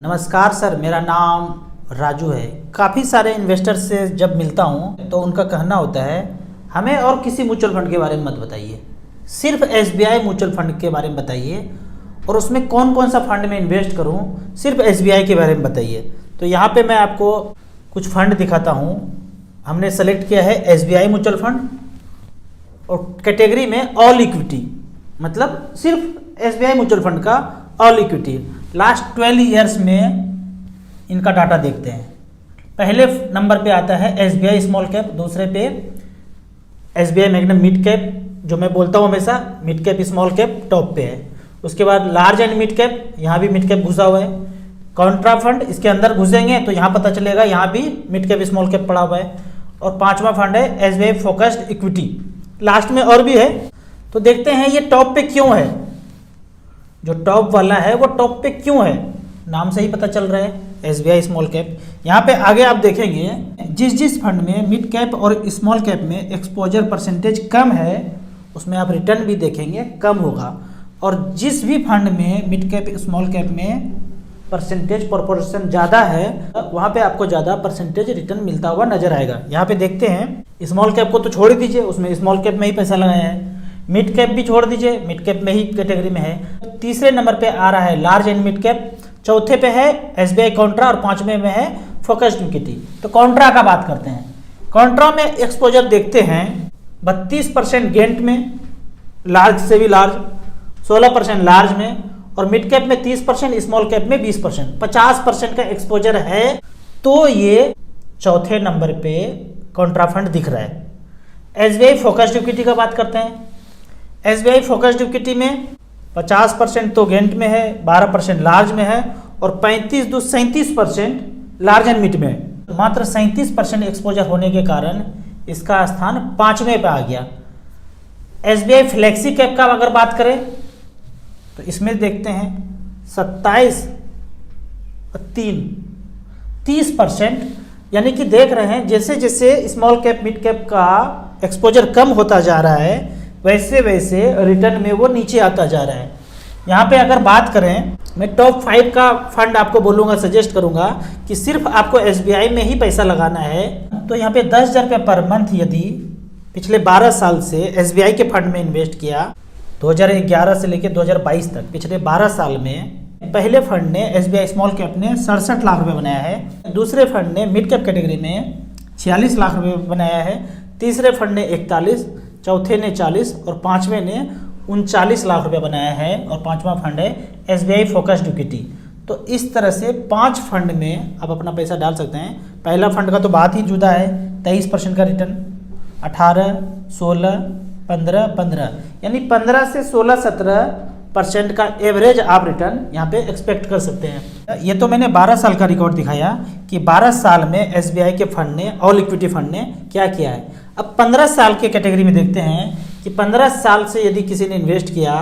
नमस्कार सर, मेरा नाम राजू है। काफ़ी सारे इन्वेस्टर से जब मिलता हूँ तो उनका कहना होता है हमें और किसी म्यूचुअल फंड के बारे में मत बताइए, सिर्फ एसबीआई म्यूचुअल फंड के बारे में बताइए और उसमें कौन कौन सा फंड में इन्वेस्ट करूँ, सिर्फ एसबीआई के बारे में बताइए। तो यहाँ पे मैं आपको कुछ फंड दिखाता हूँ। हमने सेलेक्ट किया है एसबीआई म्यूचुअल फंड और कैटेगरी में ऑल इक्विटी, मतलब सिर्फ एसबीआई म्यूचुअल फंड का ऑल इक्विटी। लास्ट 12 ईयर्स में इनका डाटा देखते हैं। पहले नंबर पे आता है एसबीआई स्मॉल कैप, दूसरे पे एसबीआई मैग्नम मिड कैप, जो मैं बोलता हूँ हमेशा mid cap small cap top पे है। उसके बाद लार्ज एंड मिड कैप, यहाँ भी मिड कैप घुसा हुआ है। कॉन्ट्रा फंड, इसके अंदर घुसेंगे तो यहाँ पता चलेगा यहाँ भी मिड कैप स्मॉल कैप पड़ा हुआ है। और पांचवा फंड है एसबीआई फोकस्ड इक्विटी, लास्ट में और भी है। तो देखते हैं ये टॉप पे क्यों है। जो टॉप वाला है वो टॉप पे क्यों है, नाम से ही पता चल रहा है एसबीआई स्मॉल कैप। यहाँ पे आगे आप देखेंगे जिस फंड में मिड कैप और स्मॉल कैप में एक्सपोजर परसेंटेज कम है उसमें आप रिटर्न भी देखेंगे कम होगा, और जिस भी फंड में मिड कैप स्मॉल कैप में परसेंटेज प्रोपोर्शन ज़्यादा है वहाँ पे आपको ज़्यादा परसेंटेज रिटर्न मिलता हुआ नजर आएगा। यहाँ पे देखते हैं स्मॉल कैप को तो छोड़ ही दीजिए, उसमें स्मॉल कैप में ही पैसा लगाया है। मिड कैप भी छोड़ दीजिए, मिड कैप में ही कैटेगरी में है। तीसरे नंबर पे आ रहा है लार्ज एंड मिड कैप, चौथे पे है एसबीआई कॉन्ट्रा और पांचवें में है फोकस्ड इक्विटी। तो कॉन्ट्रा का बात करते हैं। कॉन्ट्रा में एक्सपोजर देखते हैं 32% गेंट में, लार्ज से भी लार्ज, 16% लार्ज में, और मिड कैप में 30%, स्मॉल कैप में 20%, 50% का एक्सपोजर है। तो ये चौथे नंबर पे कॉन्ट्रा फंड दिख रहा है। एसबीआई फोकस्ड इक्विटी का बात करते हैं। एसबीआई फोकस्ड इक्विटी में 50% तो गेंट में है, 12% लार्ज में है और 37% लार्ज एंड मिड में है। मात्र 37% एक्सपोजर होने के कारण इसका स्थान 5वें पे आ गया। एसबीआई फ्लेक्सी कैप का अगर बात करें तो इसमें देखते हैं 27 और 30%, यानी कि देख रहे हैं जैसे जैसे स्मॉल कैप मिड कैप का एक्सपोजर कम होता जा रहा है वैसे वैसे रिटर्न में वो नीचे आता जा रहा है। यहाँ पे अगर बात करें, मैं टॉप 5 का फंड आपको बोलूँगा, सजेस्ट करूँगा कि सिर्फ आपको एसबीआई में ही पैसा लगाना है। तो यहाँ पे 10,000 रुपये पर मंथ यदि पिछले 12 साल से एसबीआई के फंड में इन्वेस्ट किया, 2011 से लेकर 2022 तक पिछले 12 साल में पहले फंड ने एसबीआई स्मॉल कैप ने 67 लाख रुपए बनाया है, दूसरे फंड ने मिड कैप कैटेगरी में 46 लाख रुपए बनाया है, तीसरे फंड ने 41, चौथे ने 40 और पांचवें ने 39 लाख रुपए बनाया है, और पांचवा फंड है एसबीआई फोकस्ड इक्विटी। तो इस तरह से 5 फंड में आप अपना पैसा डाल सकते हैं। पहला फंड का तो बात ही जुदा है, 23% का रिटर्न, 18, 16, 15, यानी 15 से 16-17% का एवरेज आप रिटर्न यहाँ पे एक्सपेक्ट कर सकते हैं। ये तो मैंने 12 साल का रिकॉर्ड दिखाया कि 12 साल में एसबीआई के फंड ने, ऑल इक्विटी फंड ने क्या किया है। अब 15 साल के कैटेगरी में देखते हैं कि 15 साल से यदि किसी ने इन्वेस्ट किया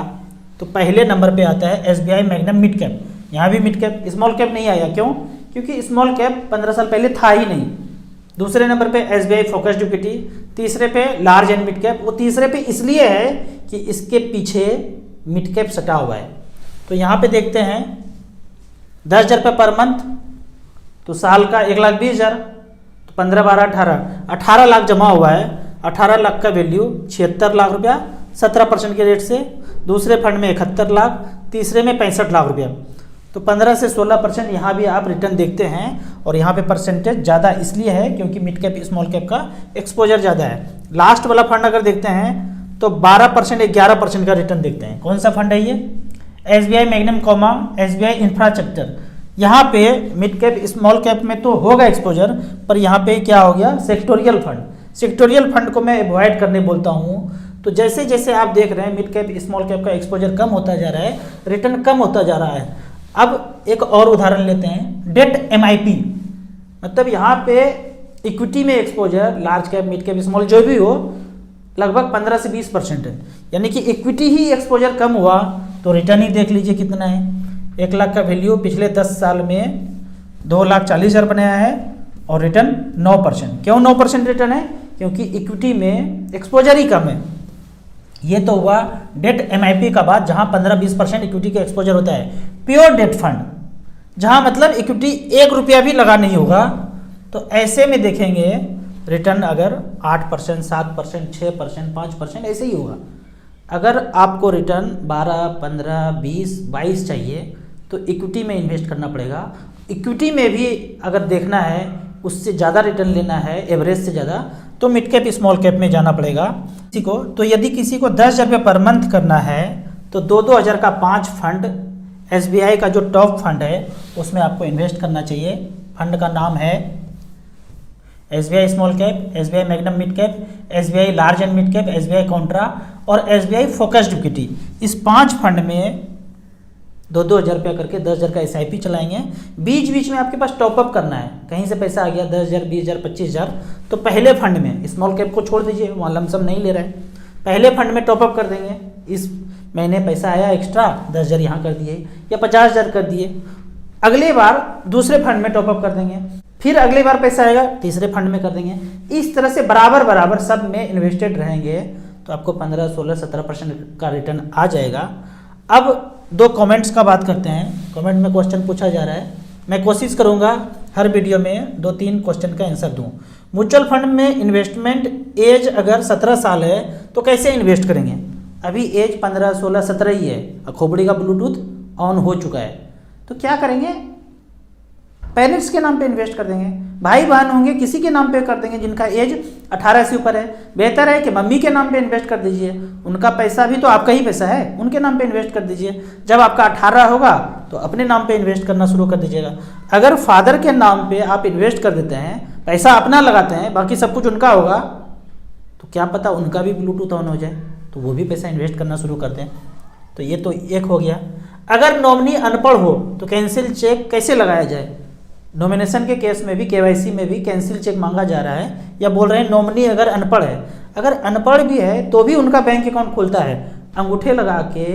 तो पहले नंबर पे आता है एसबीआई मैग्नम मिड कैप। यहाँ भी मिड कैप, स्मॉल कैप नहीं आया, क्यों? क्योंकि स्मॉल कैप 15 साल पहले था ही नहीं। दूसरे नंबर पे एसबीआई फोकस्ड इक्विटी, तीसरे पे लार्ज एंड मिड कैप। वो तीसरे पे इसलिए है कि इसके पीछे मिड कैप सटा हुआ है। तो यहाँ पे देखते हैं 10,000 रुपये पर मंथ, तो साल का 1,20,000, तो 15, 12, 18 लाख जमा हुआ है। 18 लाख का वैल्यू 76 लाख रुपया 17% के रेट से, दूसरे फंड में 71 लाख, तीसरे में 65 लाख रुपया। तो 15 से 16% यहाँ भी आप रिटर्न देखते हैं, और यहाँ पे परसेंटेज ज़्यादा इसलिए है क्योंकि मिड कैप स्मॉल कैप का एक्सपोजर ज़्यादा है। लास्ट वाला फंड अगर देखते हैं तो 12% 11% का रिटर्न देखते हैं। कौन सा फंड है ये? SBI magnum comma SBI infrastructure. यहाँ पे मिड कैप स्मॉल कैप में तो होगा एक्सपोजर, पर यहाँ पे क्या हो गया, सेक्टोरियल फंड। सेक्टोरियल फंड को मैं अवॉइड करने बोलता हूँ। तो जैसे जैसे आप देख रहे हैं मिड कैप स्मॉल कैप का एक्सपोजर कम होता जा रहा है, रिटर्न कम होता जा रहा है। अब एक और उदाहरण लेते हैं, डेट एमआईपी, मतलब यहाँ पे इक्विटी में exposure large cap mid cap small जो भी हो लगभग 15 से 20% है, यानी कि इक्विटी ही एक्सपोजर कम हुआ तो रिटर्न ही देख लीजिए कितना है। 1 लाख का वैल्यू पिछले 10 साल में 2,40,000 बनाया है और रिटर्न 9%। क्यों 9% रिटर्न है? क्योंकि इक्विटी में एक्सपोजर ही कम है। ये तो हुआ डेट एमआईपी का बात, जहां 15-20% इक्विटी का एक्सपोजर होता है। प्योर डेट फंड जहां मतलब इक्विटी 1 रुपया भी लगा नहीं होगा। तो ऐसे में देखेंगे रिटर्न अगर 8%, 7%, 6%, 5% ऐसे ही होगा। अगर आपको रिटर्न 12, 15, 20, 22 चाहिए तो इक्विटी में इन्वेस्ट करना पड़ेगा। इक्विटी में भी अगर देखना है उससे ज़्यादा रिटर्न लेना है एवरेज से ज़्यादा, तो मिड कैप स्मॉल कैप में जाना पड़ेगा किसी को। तो यदि किसी को 10,000 रुपये पर मंथ करना है तो 2-2 हज़ार का 5 फंड SBI का जो टॉप फंड है उसमें आपको इन्वेस्ट करना चाहिए। फंड का नाम है SBI small cap, SBI magnum mid cap, SBI large and mid cap, SBI Contra और SBI फोकस्ड इक्विटी। इस 5 फंड में 2-2 हज़ार रुपया करके 10,000 का SIP चलाएंगे। बीच बीच में आपके पास टॉपअप करना है, कहीं से पैसा आ गया 10,000, 20,000, 25,000, तो पहले फंड में स्मॉल कैप को छोड़ दीजिए, वहाँ लमसम नहीं ले रहे हैं, पहले फंड में टॉपअप कर देंगे। इस महीने पैसा आया एक्स्ट्रा, 10,000 यहाँ कर दिए या 50,000 कर दिए, अगली बार दूसरे फंड में टॉपअप कर देंगे, फिर अगली बार पैसा आएगा तीसरे फंड में कर देंगे। इस तरह से बराबर बराबर सब में इन्वेस्टेड रहेंगे तो आपको 15, 16, 17% का रिटर्न आ जाएगा। अब 2 कमेंट्स का बात करते हैं। कमेंट में क्वेश्चन पूछा जा रहा है, मैं कोशिश करूंगा हर वीडियो में 2-3 क्वेश्चन का आंसर दूं। म्यूचुअल फंड में इन्वेस्टमेंट एज अगर 17 साल है तो कैसे इन्वेस्ट करेंगे? अभी एज 15, 16, 17 ही है, खोपड़ी का ब्लूटूथ ऑन हो चुका है, तो क्या करेंगे? पेरेंट्स के नाम पे इन्वेस्ट कर देंगे, भाई बहन होंगे किसी के नाम पे कर देंगे जिनका एज 18 से ऊपर है। बेहतर है कि मम्मी के नाम पे इन्वेस्ट कर दीजिए, उनका पैसा भी तो आपका ही पैसा है, उनके नाम पे इन्वेस्ट कर दीजिए। जब आपका 18 होगा तो अपने नाम पे इन्वेस्ट करना शुरू कर दीजिएगा। अगर फादर के नाम पे आप इन्वेस्ट कर देते हैं, पैसा अपना लगाते हैं, बाकी सब कुछ उनका होगा, तो क्या पता उनका भी ब्लूटूथ ऑन हो जाए तो वो भी पैसा इन्वेस्ट करना शुरू कर दें। तो ये तो एक हो गया। अगर नॉमिनी अनपढ़ हो तो कैंसिल चेक कैसे लगाया जाए? नॉमिनेशन के केस में भी KYC में भी कैंसिल चेक मांगा जा रहा है, या बोल रहे हैं नॉमिनी अगर अनपढ़ है, अगर अनपढ़ भी है तो भी उनका बैंक अकाउंट खुलता है, अंगूठे लगा के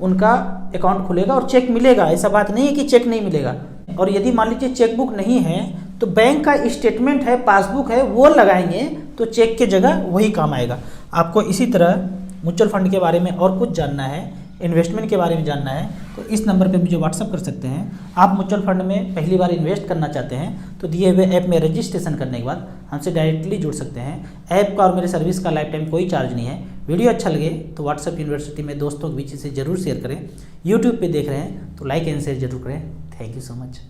उनका अकाउंट खुलेगा और चेक मिलेगा। ऐसा बात नहीं है कि चेक नहीं मिलेगा। और यदि मान लीजिए चेकबुक नहीं है तो बैंक का स्टेटमेंट है, पासबुक है, वो लगाएंगे तो चेक की जगह वही काम आएगा। आपको इसी तरह म्यूचुअल फंड के बारे में और कुछ जानना है, इन्वेस्टमेंट के बारे में जानना है, तो इस नंबर पे मुझे व्हाट्सअप कर सकते हैं। आप म्यूचुअल फंड में पहली बार इन्वेस्ट करना चाहते हैं तो दिए हुए ऐप में रजिस्ट्रेशन करने के बाद हमसे डायरेक्टली जुड़ सकते हैं। ऐप का और मेरे सर्विस का लाइफ टाइम कोई चार्ज नहीं है। वीडियो अच्छा लगे तो व्हाट्सअप यूनिवर्सिटी में दोस्तों के बीच इसे जरूर शेयर करें। यूट्यूब पर देख रहे हैं तो लाइक एंड शेयर जरूर करें। Thank you so much.